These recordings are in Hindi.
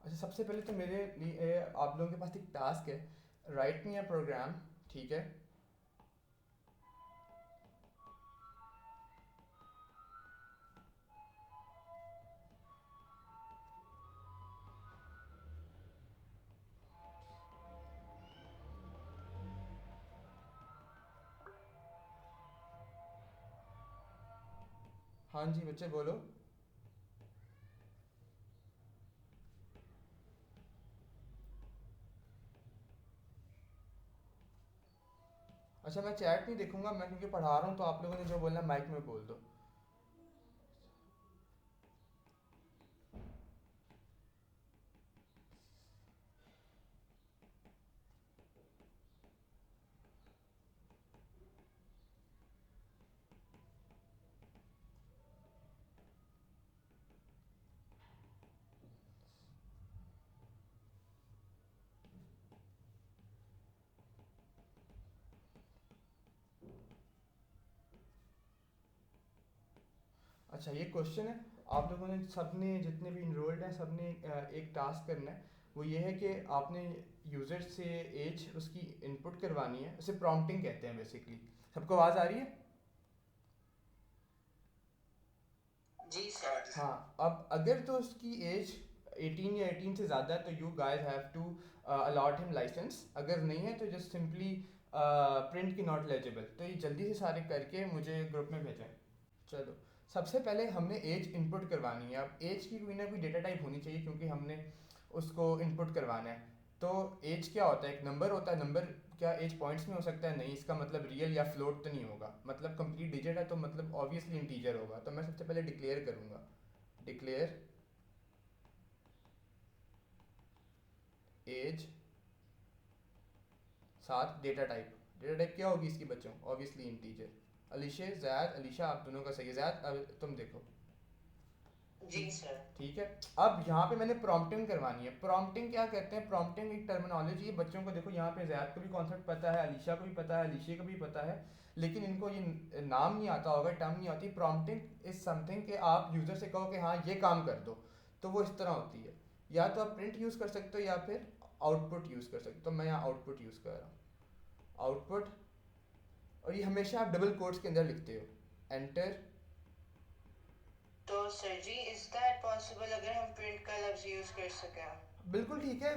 अच्छा, सबसे पहले तो मेरे लिए आप लोगों के पास एक टास्क है, राइट मी अ प्रोग्राम। ठीक है। हाँ जी बच्चे बोलो। अच्छा, मैं चैट नहीं देखूंगा, मैं क्योंकि पढ़ा रहा हूँ, तो आप लोगों ने जो बोलना है माइक में बोल दो। अच्छा, ये क्वेश्चन है। आप लोगों ने सबने, जितने भी इनरोल्ड हैं, सबने एक टास्क करना है। वो ये है कि आपने यूज़र से एज उसकी इनपुट करवानी है, उसे प्रॉम्प्टिंग कहते हैं बेसिकली। सबको आवाज़ आ रही है? जी सर। हाँ। अब अगर तो उसकी एज 18 या 18 से ज़्यादा है तो you guys have to allot him licence. अगर नहीं है तो जस्ट सिंपली प्रिंट की नॉट लेजिबल। तो ये जल्दी से सारे करके मुझे ग्रुप में भेजें। चलो, सबसे पहले हमने एज इनपुट करवानी है। अब एज की कोई ना कोई डेटा टाइप होनी चाहिए, क्योंकि हमने उसको इनपुट करवाना है। तो एज क्या होता है? एक नंबर होता है। नंबर क्या एज पॉइंट्स में हो सकता है? नहीं, इसका मतलब रियल या फ्लोट तो नहीं होगा। मतलब कंप्लीट डिजिट है तो मतलब ऑब्वियसली इंटीजर होगा। तो मैं सबसे पहले डिक्लेयर करूँगा। डिक्लेयर एज साथ डेटा टाइप। डेटा टाइप क्या होगी इसकी बच्चों? Obviously integer. अलीशे, जैद, अलीशा, आप दोनों का सही है। जैद, अब तुम देखो। जी ठीक। सर। ठीक है। अब यहाँ पे मैंने प्रॉम्प्टिंग करवानी है। प्रॉम्प्टिंग क्या कहते हैं? प्रॉम्प्टिंग एक टर्मिनोलॉजी है। बच्चों को देखो, यहाँ पे जैद को भी कॉन्सेप्ट पता है, अलीशा को भी पता है, अलीशे को भी पता है, लेकिन इनको ये नाम नहीं आता होगा, टर्म नहीं आती। प्रॉम्प्टिंग इज समथिंग कि आप यूज़र से कहो कि हाँ ये काम कर दो, तो वो इस तरह होती है। या तो आप प्रिंट यूज़ कर सकते हो या फिर आउटपुट यूज़ कर सकते हो। तो मैं यहाँ आउटपुट यूज़ कर रहा हूँ। आउटपुट। और ये हमेशा आप डबल कोट्स के अंदर लिखते हो, एंटर। तो sir ji, is that possible अगर हम प्रिंट का लफ्ज यूज कर सकें? बिल्कुल ठीक है।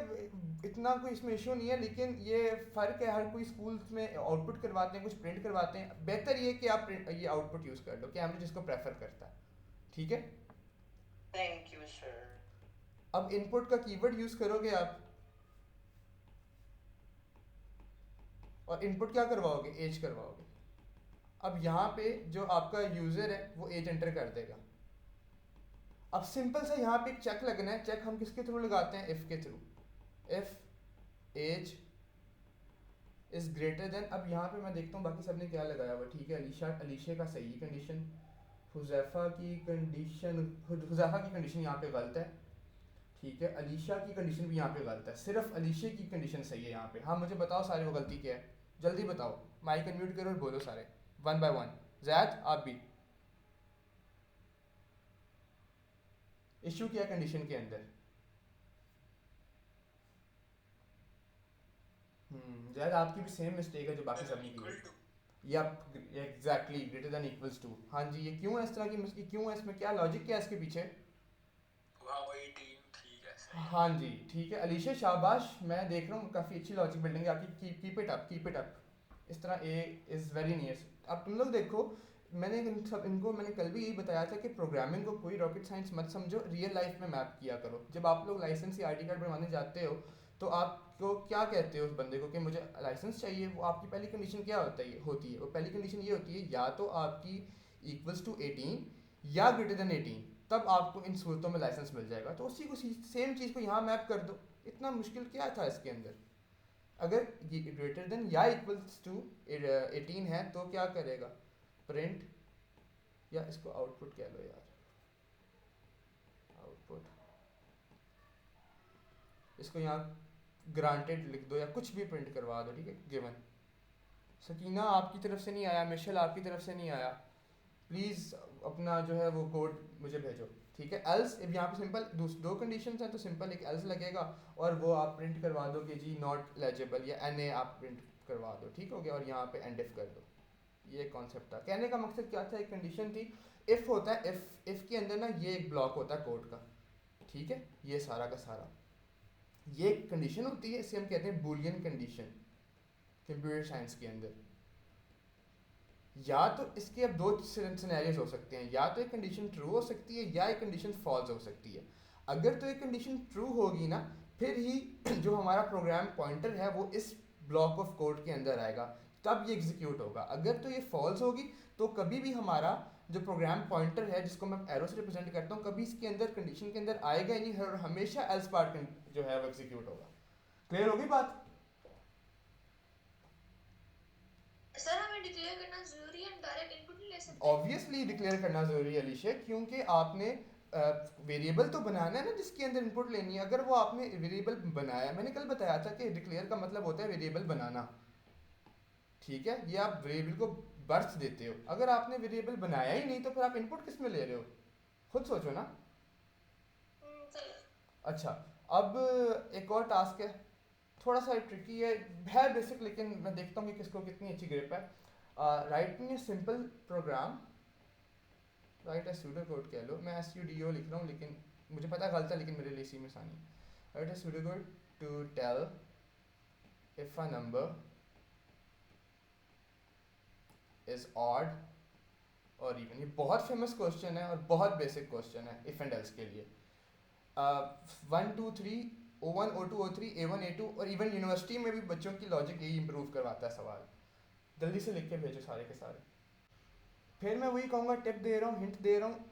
इतना कोई इसमें इशू नहीं है, लेकिन ये फ़र्क है, हर कोई स्कूल्स में आउटपुट करवाते हैं, कुछ प्रिंट करवाते हैं। बेहतर ये कि आप ये आउटपुट यूज़ कर लो, कैमरे जिसको प्रेफर करता है। ठीक है। Thank you sir. अब इनपुट का कीवर्ड यूज़ करोगे आप, और इनपुट क्या करवाओगे? एज करवाओगे। अब यहाँ पे जो आपका यूज़र है वो एज एंटर कर देगा। अब सिंपल सा यहाँ पे एक चेक लगना है। चेक हम किसके थ्रू लगाते हैं? इफ़ के through. If age is greater than. अब यहाँ पे मैं देखता हूँ बाकी सबने क्या लगाया हुआ। ठीक है, अलीशा, अलीशे का सही कंडीशन। हुजैफा की कंडीशन, हुजैफा की कंडीशन यहाँ पे गलत है। ठीक है, अलीशा की कंडीशन भी यहाँ पे गलत है। सिर्फ अलीशे की कंडीशन सही है यहाँ पे। हाँ, मुझे बताओ सारे, वो गलती क्या है? जल्दी बताओ। माइक अनम्यूट करो और बोलो सारे, वन बाय वन। जैद, आप भी। इशू क्या कंडीशन के अंदर? जैद, आपकी भी सेम मिस्टेक है जो बाकी सबने की है। Yup, exactly, greater than equals to. हाँ जी, ये क्यों है इस तरह की मिस्टेक? क्यों है इसमें? क्या लॉजिक, क्या है इसके पीछे? हाँ जी, ठीक है अलीशा, शाबाश। मैं देख रहा हूँ काफ़ी अच्छी लॉजिक बिल्डिंग है आपकी। Keep it up, keep it up. इस तरह ए इज़ वेरी नियर्स। अब तुम लोग देखो, मैंने इनको मैंने कल भी यही बताया था कि प्रोग्रामिंग को कोई रॉकेट साइंस मत समझो, रियल लाइफ में मैप किया करो। जब आप लोग लाइसेंस या आईडी कार्ड बनवाने जाते हो, तो आपको क्या कहते हो उस बंदे को कि मुझे लाइसेंस चाहिए? वो आपकी पहली कंडीशन क्या होती है? वो पहली कंडीशन ये होती है, या तो आपकी इक्वल्स टू 18 या ग्रेटर देन 18, तब आपको इन सूरतों में लाइसेंस मिल जाएगा। तो उसी को सेम चीज़ को यहाँ मैप कर दो। इतना मुश्किल क्या था इसके अंदर? अगर ग्रेटर देन या इक्वल्स टू 18 है तो क्या करेगा? प्रिंट, या इसको आउटपुट कह लो यार, आउटपुट। इसको यहाँ ग्रांटेड लिख दो या कुछ भी प्रिंट करवा दो। ठीक है, गिवन। सकीना, आपकी तरफ से नहीं आया। मिशेल, आपकी तरफ से नहीं आया। प्लीज़ अपना जो है वो कोड मुझे भेजो। ठीक है। एल्स यहाँ पे सिंपल दो कंडीशंस हैं तो सिंपल एक एल्स लगेगा और वो आप प्रिंट करवा दो कि जी नॉट लेजिबल या एन ए आप प्रिंट करवा दो, ठीक हो गया, और यहाँ पे एंड इफ कर दो। ये कॉन्सेप्ट था। कहने का मकसद क्या था, एक कंडीशन थी, इफ़ होता है, इफ़ के अंदर ना ये एक ब्लॉक होता है कोड का, ठीक है, ये सारा का सारा, ये एक कंडीशन होती है, इसे हम कहते हैं बूलियन कंडीशन कंप्यूटर साइंस के अंदर। या तो इसके अब दो सिनेरियोज हो सकते हैं, या तो एक कंडीशन ट्रू हो सकती है या एक कंडीशन फॉल्स हो सकती है। अगर तो एक कंडीशन ट्रू होगी ना, फिर ही जो हमारा प्रोग्राम पॉइंटर है वो इस ब्लॉक ऑफ कोड के अंदर आएगा, तब ये एग्जीक्यूट होगा। अगर तो ये फॉल्स होगी तो कभी भी हमारा जो प्रोग्राम पॉइंटर है, जिसको मैं एरो से रिप्रेजेंट करता हूँ, कभी इसके अंदर कंडीशन के अंदर आएगा ही नहीं, और हमेशा एल्स पार्ट जो है वो एग्जीक्यूट होगा। क्लियर होगी बात? सर हमें डिक्लेयर करना जरूरी है, डायरेक्ट इनपुट नहीं ले सकते? ऑब्वियसली डिक्लेयर करना ज़रूरी है अलीशा, क्योंकि आपने वेरिएबल तो बनाना है ना जिसके अंदर इनपुट लेनी है। अगर वो आपने वेरिएबल बनाया, मैंने कल बताया था कि डिक्लेयर का मतलब होता है वेरिएबल बनाना, ठीक है, ये आप वेरिएबल को बर्थ देते हो। अगर आपने वेरिएबल बनाया ही नहीं तो फिर आप इनपुट किस में ले रहे हो, खुद सोचो ना। चलो। अच्छा, अब एक और टास्क है, थोड़ा सा ट्रिकी है बेसिक, लेकिन मैं देखता हूँ कि किसको कितनी अच्छी ग्रिप है। Writing a simple program, write a pseudo code कह लो, मैं SUDO लिख रहा हूँ लेकिन मुझे पता है गलत है, लेकिन मेरे लिए इसी में आसानी है। Write a pseudo code to tell if a number is odd और इवन। ये बहुत फेमस क्वेश्चन है और बहुत बेसिक क्वेश्चन है इफ एंड एल्स के लिए। 1 2 3 O1 O2 O3 A1 A2, और इवन यूनिवर्सिटी में भी बच्चों की लॉजिक यही इंप्रूव करवाता है सवाल। जल्दी से लिख के भेजो सारे के सारे। फिर मैं वही कहूँगा, टिप दे रहा हूँ, हिंट दे रहा हूँ,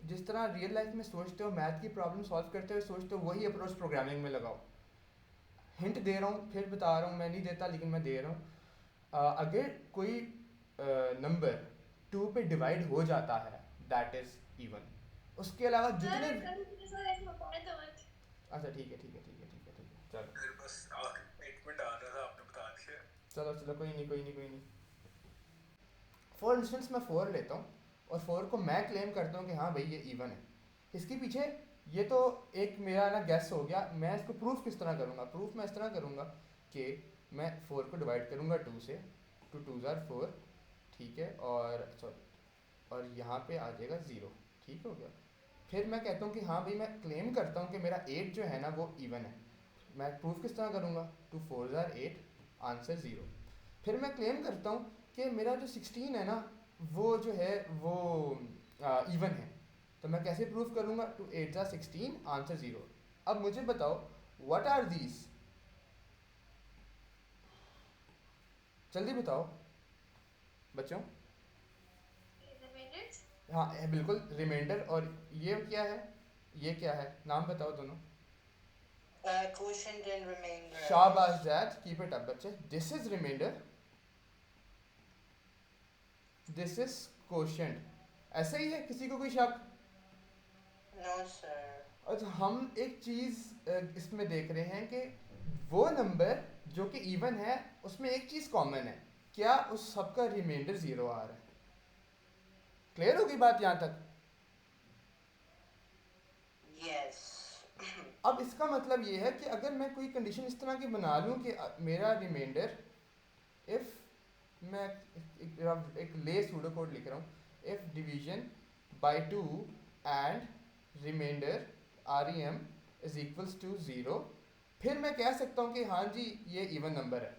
जिस तरह रियल लाइफ में सोचते हो, मैथ की प्रॉब्लम सॉल्व करते हुए सोचते हो, वही अप्रोच प्रोग्रामिंग में लगाओ। हिंट दे रहा हूँ, फिर बता रहा हूँ, मैं नहीं देता लेकिन मैं दे रहा हूँ। अगर कोई नंबर 2 पे डिवाइड हो जाता है, दैट इज इवन। उसके अलावा जितने सर ऐसे बताएं तो मत। अच्छा ठीक है ठीक है ठीक है ठीक है ठीक है, चलो फिर बस एक मिनट आ रहा था, आपने बता दिया। चलो चलो, कोई नहीं कोई नहीं कोई नहीं। फॉर इंस्टेंस मैं 4 लेता हूँ और 4 को मैं क्लेम करता हूँ कि हाँ भाई ये इवन है। इसके पीछे ये तो एक मेरा ना गैस हो गया, मैं इसको प्रूफ किस तरह करूँगा? प्रूफ मैं इस तरह करूँगा कि मैं 4 को डिवाइड करूँगा 2 से, 2 2 ज़ार 4, ठीक है, और सॉरी, और यहाँ पे आ जाएगा 0, ठीक हो गया। फिर मैं कहता हूँ कि हाँ भाई मैं क्लेम करता हूँ कि मेरा 8 जो है ना वो इवन है। मैं प्रूफ किस तरह करूँगा? 2 4 ज़ार 8, आंसर 0। फिर मैं क्लेम करता हूँ कि मेरा जो 16 है ना वो जो है वो इवन है। तो मैं कैसे प्रूफ करूँगा? 2 8 ज़ार 16, आंसर 0। अब मुझे बताओ व्हाट आर दीज, जल्दी बताओ बच्चों। हाँ बिल्कुल, रिमाइंडर। और ये क्या है, ये क्या है, नाम बताओ दोनों। Quotient and remainder. शाबाश दैट, कीप इट अप बच्चे। This is reminder, this is quotient. ऐसे ही है, किसी को कोई शक? No, sir. अच्छा, हम एक चीज़ इसमें देख रहे हैं कि वो नंबर जो कि इवन है उसमें एक चीज़ कॉमन है, क्या उस सबका रिमाइंडर 0 आ रहा है? क्लियर होगी बात यहाँ तक? Yes. अब इसका मतलब ये है कि अगर मैं कोई कंडीशन इस तरह की बना लूँ कि मेरा रिमाइंडर, इफ़ मैं एक ले सूडो कोड लिख रहा हूँ, if division by 2 and reminder REM is equals to 0, फिर मैं कह सकता हूँ कि हाँ जी ये इवन नंबर है।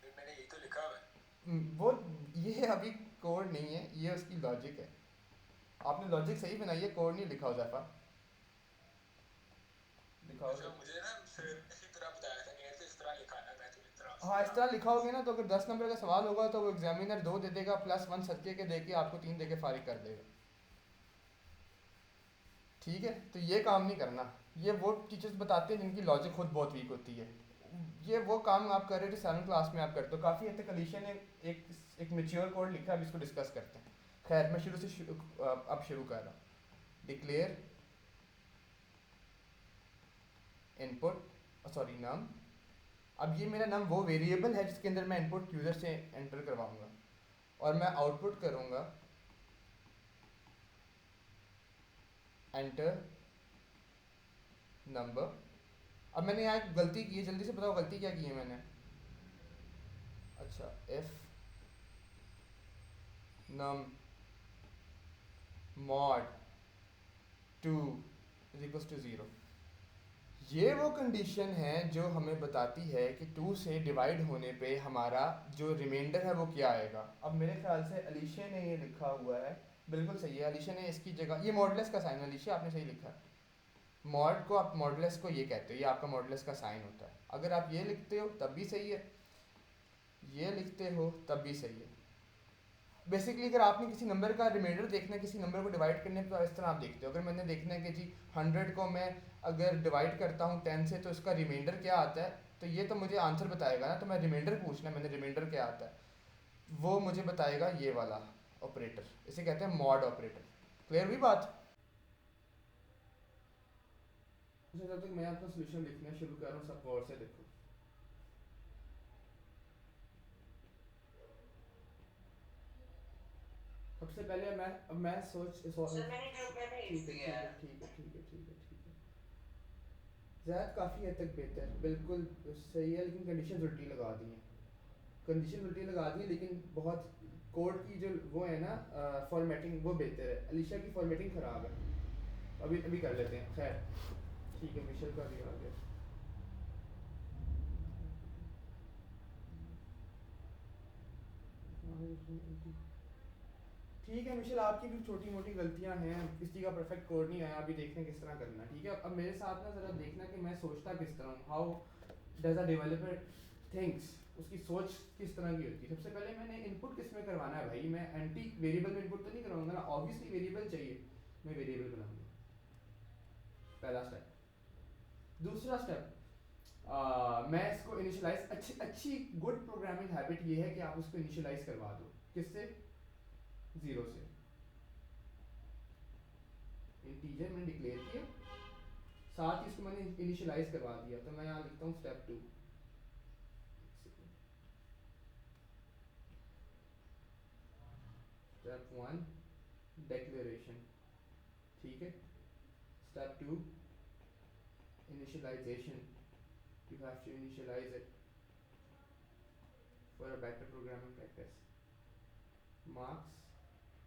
मैंने यही तो लिखा हुआ है। वो ये अभी कोड नहीं है, ये उसकी लॉजिक है। आपने लॉजिक सही बनाई है, कोड नहीं लिखा हो जाता। दिखाओ। अच्छा, मुझे ना सर इसी तरह बताया था कि ऐसे इस तरह लिखाना, मैं तो इस तरह। हाँ, इस तरह लिखाओगे ना तो अगर 10 नंबर का सवाल होगा तो वो एग्जामिनर 2 दे देगा, +1 सदके के दे के आपको 3 दे के फारिग कर देगा। ठीक है, तो ये काम नहीं करना। ये वो टीचर्स बताते हैं जिनकी लॉजिक खुद बहुत वीक होती है। ये वो काम आप कर रहे थे 7th क्लास में आप करते हो। काफ़ी हद तक अलीशा ने एक मेच्योर कोड लिखा है, अब इसको डिस्कस करते हैं। खैर मैं अब शुरू कर रहा हूँ। डिक्लेयर इनपुट, सॉरी नम। अब ये मेरा नम वो वेरिएबल है जिसके अंदर मैं इनपुट यूज़र से एंटर करवाऊँगा, और मैं आउटपुट करूँगा एंटर नंबर। अब मैंने यहाँ एक गलती की है, जल्दी से बताओ गलती क्या की है मैंने। अच्छा, if num mod 2 is equal to 0। ये वो कंडीशन है जो हमें बताती है कि 2 से डिवाइड होने पे हमारा जो रिमाइंडर है वो क्या आएगा। अब मेरे ख्याल से अलीशा ने ये लिखा हुआ है, बिल्कुल सही है, अलीशा ने इसकी जगह, ये मॉडुलस का साइन, अलीशा आपने सही लिखा है। मॉड को आप मॉडुलस को ये कहते हो, ये आपका मॉडुलस का साइन होता है। अगर आप ये लिखते हो तब भी सही है, ये लिखते हो तब भी सही है। बेसिकली अगर आपने किसी नंबर का रिमाइंडर देखना है, किसी नंबर को डिवाइड करने पे, तो इस तरह आप देखते हो। अगर मैंने देखना है कि जी 100 को मैं अगर डिवाइड करता हूँ 10 से तो इसका रिमाइंडर क्या आता है, तो ये तो मुझे आंसर बताएगा ना। तो मैं रिमाइंडर पूछना है, मैंने रिमाइंडर क्या आता है वो मुझे बताएगा ये वाला ऑपरेटर, इसे कहते हैं मॉड ऑपरेटर। क्लियर हुई बात? जब तक मैं अपना सोल्यूशन लिखना शुरू कर रहा हूँ, सब गौर से देखो। सबसे पहले मैं सर मैंने ग्रुप में भेज दिया है। ठीक है। ज़्यादा काफ़ी हद तक बेहतर, बिल्कुल सही है, लेकिन कंडीशन उल्टी लगा दी हैं, कंडीशन उल्टी लगा दी है, लेकिन बहुत कोड की जो वो है ना फॉर्मेटिंग वो बेहतर है। अलीशा की फॉर्मेटिंग ख़राब है, अभी कर लेते हैं। खैर ठीक है, मिशेल का भी आ गया। ठीक है मिशेल, आपकी भी छोटी मोटी गलतियां हैं, किसी का परफेक्ट कोड नहीं आया, अभी देखते हैं किस तरह करना है। ठीक है, अब मेरे साथ ना ज़रा देखना कि मैं सोचता किस तरह हूँ, how does a developer thinks, उसकी सोच किस तरह की होती है। सबसे पहले मैंने इनपुट किस में करवाना है भाई, मैं एंटी वेरिएबल में इनपुट तो नहीं करवाऊंगा ना, ऑब्वियसली वेरिएबल चाहिए, मैं वेरिएबल बनाऊंगा, पहला स्टेप। दूसरा स्टेप, मैं इसको इनिशियलाइज, अच्छी गुड प्रोग्रामिंग हैबिट ये है कि आप उसको इनिशियलाइज करवा दो, किससे? 0 से। इंटीजर मैंने डिक्लेयर किया, साथ ही इसको मैंने इनिशियलाइज करवा दिया। तो मैं यहाँ लिखता हूँ स्टेप 2, स्टेप 1 डिक्लेरेशन, ठीक है। Step 2 initialization, you have to initialize it for a better programming practice. Marks,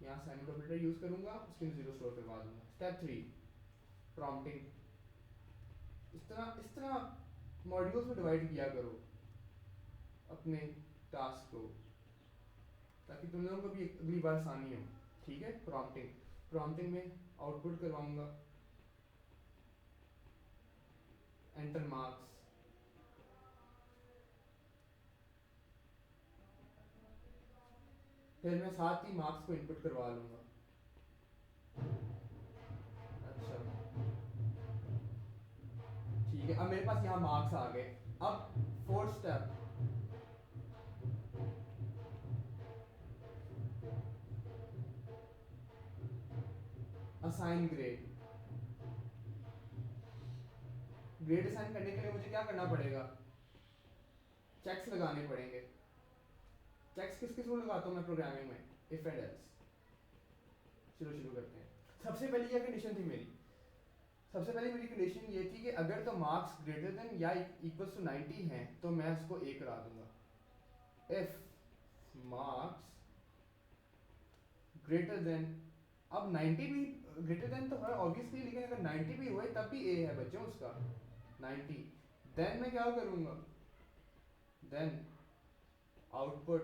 यहाँ साइन ऑपरेटर यूज करूंगा, उसके लिए 0 स्टोर करवा दूंगा। स्टेप 3 प्रॉम्प्टिंग, इस तरह मॉड्यूल्स में डिवाइड किया करो अपने टास्क को, ताकि तुम लोगों को भी अगली बार आसानी हो। ठीक है, प्रॉम्प्टिंग में आउटपुट करवाऊंगा एंटर मार्क्स, फिर मैं साथ ही मार्क्स को इनपुट करवा लूंगा। अच्छा ठीक है, अब मेरे पास यहाँ मार्क्स आ गए। अब fourth step, assign grade. Grade assign करने के लिए मुझे क्या करना पड़ेगा? चेक्स लगाने पड़ेंगे। चेक्स किस किस को लगाता हूँ मैं प्रोग्रामिंग में? If and else. चलो शुरू करते हैं। सबसे पहली क्या कंडीशन थी मेरी? सबसे पहले मेरी कंडीशन ये थी कि अगर तो मार्क्स ग्रेटर देन या इक्वल्स टू 90 हैं तो मैं उसको A करा दूंगा। इफ मार्क्स ग्रेटर देन, अब 90 भी ग्रेटर देन तो है ऑब्वियसली, लेकिन अगर 90 भी हुए तब भी A है बच्चों उसका 90। देन मैं क्या करूंगा? Then output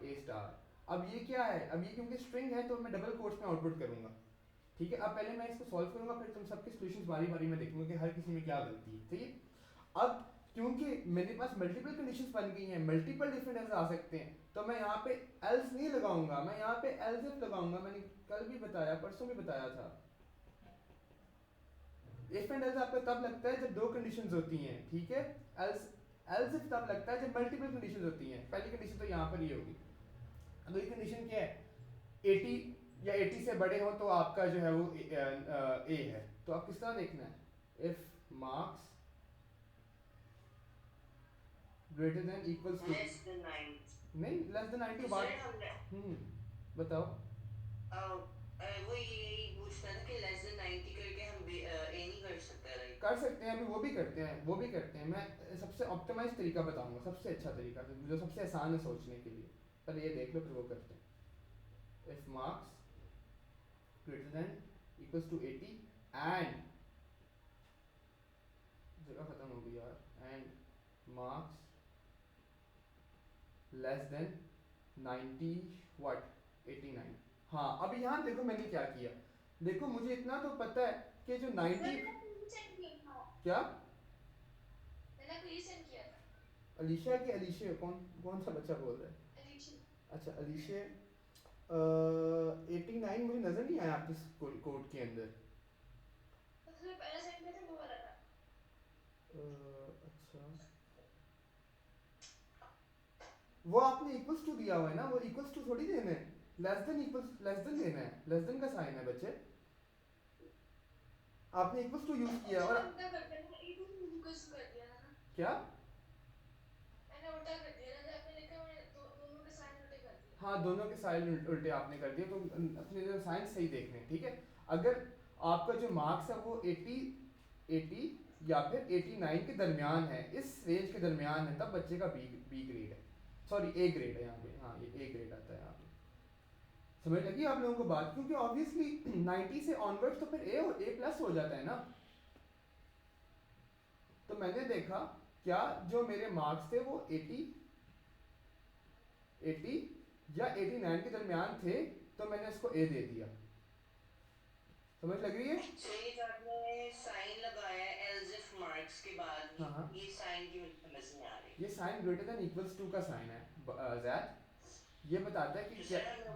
A star. अब ये क्या है? अब ये क्योंकि स्ट्रिंग है तो मैं डबल कोट्स में आउटपुट करूंगा। ठीक है, अब पहले मैं इसको सॉल्व करूंगा, फिर तुम सबके सॉल्यूशंस बारी बारी में देखूंगा कि हर किसी में क्या गलती है। ठीक है, अब क्योंकि मेरे पास मल्टीपल कंडीशंस बन गई हैं, मल्टीपल डिफरेंट एल्स आ सकते हैं, तो मैं यहाँ पे एल्स नहीं लगाऊंगा, मैं यहाँ पे एल्स इफ लगाऊंगा। मैंने कल भी बताया, परसों भी बताया था, इफ एंड एल्स आपको तब लगता है जब दो कंडीशंस होती हैं। ठीक है, एल्स इफ तब लगता है जब मल्टीपल कंडीशंस होती हैं। पहली कंडीशन तो यहाँ पर ये होगी। अगली कंडीशन क्या है? 80 या 80 से बड़े हो तो आपका जो है वो A है। तो आप किस तरह देखना है? If marks greater than equals to, less than 9, नहीं लेस देन 90 सर बात। हमने बताओ। वो यही कर सकते हैं, अभी वो भी करते हैं, वो भी करते हैं। मैं सबसे ऑप्टिमाइज तरीका बताऊंगा, सबसे अच्छा तरीका जो सबसे आसान है सोचने के लिए। पहले ये देख लो फिर वो करते हैं। If marks greater than equals to 80 and, जगह खत्म हो गई यार, एंड मार्क्स लेस देन 90 व्हाट 89। हाँ अब यहाँ देखो मैंने क्या किया, देखो मुझे इतना तो पता है कि जो 90 क्या मैंने आपको ये सेंड किया था। अलीशा की अलीशा कौन कौन सा बच्चा बोल रहा है? अलीशा। अच्छा अलीशा 89 मुझे नजर नहीं आया आपके कोड के अंदर। सबसे पहला सेंड किया था वो वाला था। अच्छा वो आपने इक्वल्स टू दिया हुआ है ना, वो इक्वल्स टू थोड़ी देना है, less than equals less than देना है, लेस देन का साइन है बच्चे। आपने इक्वल्स टू यूज किया और उल्टा कर दिया, इक्वल्स कर दिया था ना। क्या? मैंने उल्टा कर दिया ना, आपने लिखा मैंने दोनों के साइन उल्टे कर दिए। हाँ दोनों के साइन उल्टे आपने कर दिए, तो अपने जो साइन सही देखने हैं, ठीक है। अगर आपका जो मार्क्स है वो 80 या फिर 89 के दरमियान है, इस रेंज के दरमियान है, तब बच्चे का बी ग्रेड है, सॉरी ए ग्रेड है यहाँ पे। हाँ ये ए ग्रेड आता है यहाँ पे। समझ लगी आप लोगों को बात? क्योंकि ऑब्वियसली 90 से ऑनवर्ड्स तो फिर ए प्लस हो जाता है ना। तो मैंने देखा क्या जो मेरे मार्क्स थे वो 80 या 89 के दरमियान थे, तो मैंने इसको ए दे दिया। समझ लग रही है? So ये जो आपने साइन लगाया एल्स इफ मार्क्स के बाद, हाँ, हाँ। ये साइन की मुझे समझ नहीं आ रही। ये sign greater than equals to का साइन है ज़ैद, ये बताता है कि तो क्या। सर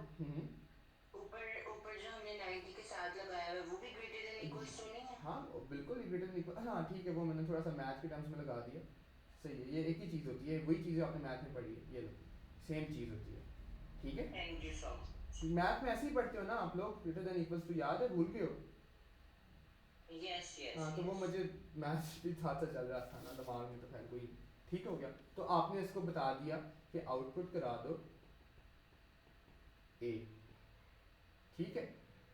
ऊपर ऊपर जो हमने 90 के साथ लगाया है वो भी ग्रेटर देन इक्वल्स टू नहीं है? हाँ बिल्कुल ग्रेटर देन इक्वल, हाँ ठीक है, वो मैंने थोड़ा सा मैथ के टर्म्स में लगा दिया। सही है, ये एक ही चीज़ होती है, वही चीज़ आपने मैथ में पढ़ी है, ये लो सेम चीज़ होती है, ठीक है। Thank you so much. Math में ऐसे ही पढ़ते हो ना आप लोग, ग्रेटर देन इक्वल्स टू, याद है, भूल गए हो? Yes yes. हाँ तो वो मुझे मैथ भी साथ साथ चल रहा था ना दिमाग में, तो खैर कोई ठीक हो गया। तो आपने इसको बता दिया कि आउटपुट करा दो ए, ठीक है।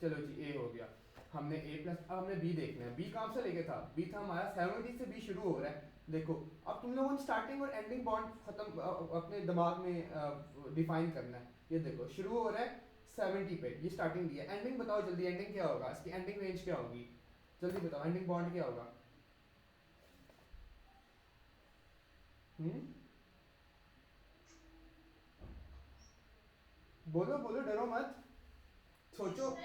चलो जी ए हो गया, हमने ए प्लस, अब हमने बी देखना है। बी कहाँ से लेके था? बी था हमारा 70 से बी शुरू हो रहा है। देखो अब तुम लोगों ने स्टार्टिंग और एंडिंग बॉन्ड खत्म अपने दिमाग में डिफाइन करना है। ये देखो शुरू हो रहा है 70 पे, ये स्टार्टिंग दी है। एंडिंग बताओ जल्दी, एंडिंग क्या होगा इसकी? एंडिंग रेंज क्या होगी जल्दी बताओ, एंडिंग बॉन्ड क्या होगा? बोलो बोलो, डरो मत, सोचो। तो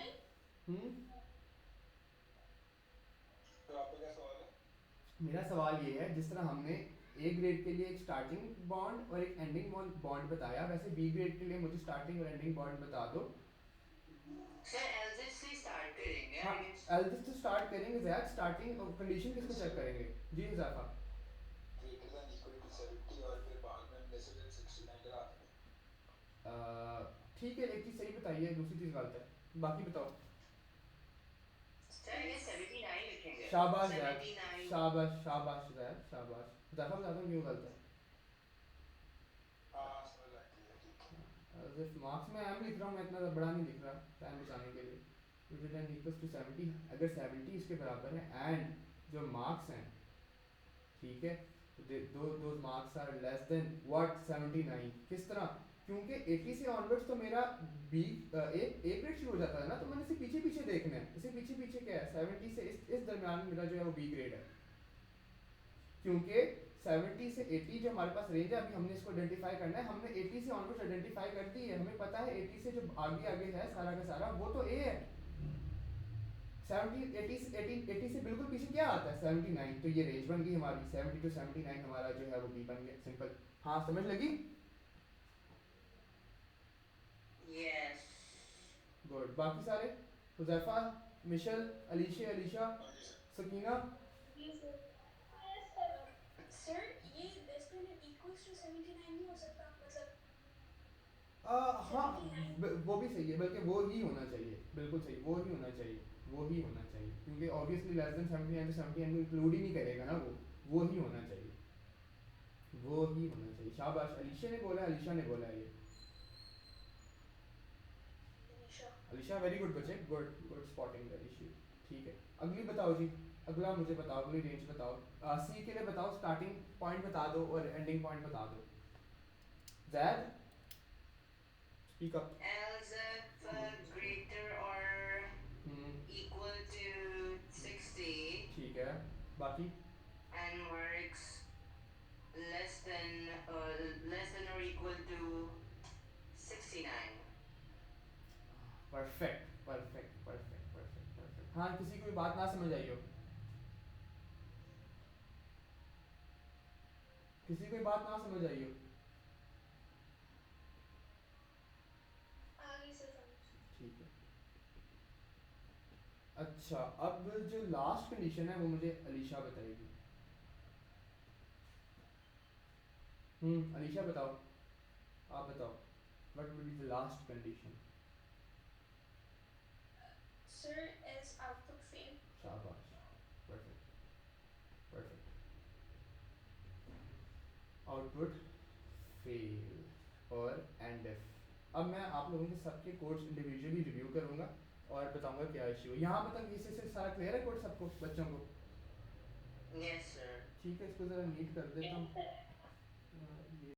आपका क्या सवाल है? मेरा सवाल ये है, जिस तरह हमने ए ग्रेड के लिए एक स्टार्टिंग बॉन्ड और एक एंडिंग बॉन्ड बताया, वैसे बी ग्रेड के लिए मुझे स्टार्टिंग और एंडिंग बॉन्ड बता दो। सर एल्स इफ से स्टार्ट करेंगे। हाँ एल्सिफ से स्टार्ट करेंगे ज़ैद, स्टार्टिंग कंडीशन किसको चेक करेंगे जी Huzaifa? Greater than equal to 70 और फिर बाद में लेस देन 69 लगा देंगे। ठीक है, एक चीज़ सही बताई है, दूसरी चीज़ गलत है, बाकी बताओ। सर ये 79 लिखेंगे। शाबाश ज़ैद, 79। शाबाश शाबाश ज़ैद, शाबाश। हुज़ैफा बताता हूँ क्यों गलत है। हाँ समझ आ गया, ठीक है। सिर्फ मार्क्स में एम लिख रहा हूँ, मैं इतना बड़ा नहीं लिख रहा टाइम बचाने के लिए। ग्रेटर देन इक्वल्स टू 70, अगर 70 इसके बराबर है एंड जो मार्क्स हैं, ठीक है, तो दो marks are less than what 79। किस तरह? क्योंकि 80 से ऑनवर्ड्स तो मेरा बी ए ग्रेड शुरू हो जाता है ना, तो मैंने इसे पीछे पीछे देखना है। इसे पीछे पीछे क्या है, 70 से इस दरमियान मेरा जो है वो बी ग्रेड है। क्योंकि 70 से 80 जो हमारे पास रेंज है, अभी हमने इसको आइडेंटिफाई करना है। हमने 80 से ऑनवर्ड्स आइडेंटिफाई कर दी है, हमें पता है 80 से जो आगे आगे है सारा का सारा वो तो ए है। 80 से बिल्कुल पीछे क्या आता है 79, तो ये रेंज बन गई हमारी 70 टू 79, हमारा जो है वो बी बन गया, सिंपल। हाँ समझ लगी? यस। गुड, बाकी सारे हुज़ैफा, मिशेल, अलीशा, हाँ जी सर। सकीना? सर ये लेस देन इक्वल्स टू 79 नहीं हो सकता, मतलब हाँ वो भी सही है, बल्कि वो ही होना चाहिए, बिल्कुल सही, वो ही होना चाहिए, वो ही होना चाहिए, क्योंकि ऑब्वियसली लेस देन 79 तो 79 को इंक्लूड ही नहीं करेगा ना, वो ही होना चाहिए, वो ही होना चाहिए। शाबाश, अलीशा ने बोला, अलीशा ने बोला है ये। अलीशा वेरी गुड बच्चे, good good spotting the issue. ठीक है, अगली बताओ जी। अगला मुझे बताओ, अगली रेंज बताओ। सी के लिए बताओ, स्टार्टिंग पॉइंट बता दो और एंडिंग पॉइंट बता दो। Zaid speak up. Else if greater or equal to 60 ठीक है, बाकी and works less than or equal to 69. Perfect perfect perfect perfect perfect. हाँ, किसी को भी बात ना समझ आई हो, किसी को भी बात ना समझ आई हो? आगे से समझ। ठीक है। अच्छा, अब जो लास्ट कंडीशन है वो मुझे अलीशा बताएगी। अलीशा बताओ, आप बताओ, what will be the last condition? Sir, is output fail? शाबाश, परफेक्ट परफेक्ट। आउटपुट फेल और एंड इफ। अब मैं आप लोगों के सबके कोड्स इंडिविजुअली रिव्यू करूंगा और बताऊंगा क्या इशू है। यहाँ पर तक इससे सारा क्लियर है कोड सबको, बच्चों को? Yes, sir. ठीक है, इसको ज़रा नीट कर देता हूँ।